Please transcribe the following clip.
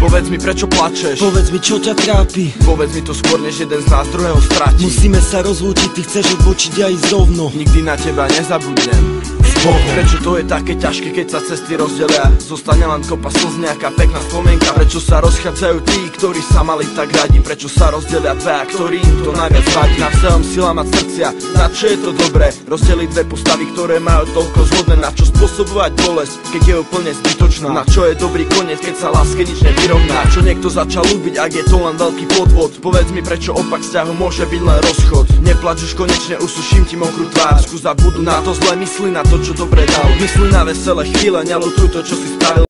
Povedz mi, prečo plačeš? Povedz mi, čo ťa trápi? Povedz mi to skôr, než jeden z nás druhého stratí. Musíme sa rozlúčiť, ty chceš odbočiť a ísť rovno. Nikdy na teba nezabudnem. Prečo to je také ťažké, keď sa cesty rozdelia? Zostane len kopa slz, nejaká pekná spomienka. Prečo sa rozchádzajú tí, ktorí sa mali tak radi? Prečo sa rozdelia dvaja, ktorým to najviac vadí? Navzájom sila mať srdcia, na čo je to dobré? Rozdeliť dve postavy, ktoré majú toľko zhodné. Na čo spôsobovať bolesť, keď je úplne zbytočná? Na čo je dobrý koniec, keď sa láske nič nevyrovná? Čo niekto začal ľúbiť, ak je to len veľký podvod? Povedz mi, prečo opak vzťahu môže byť len rozchod? Neplač už, konečne usuším ti mokrú tvár. Skús zabudnúť na to zlé, mysli na to, čo dobre dal. Mysli na veselé chvíle, neľutuj to, čo si spravil.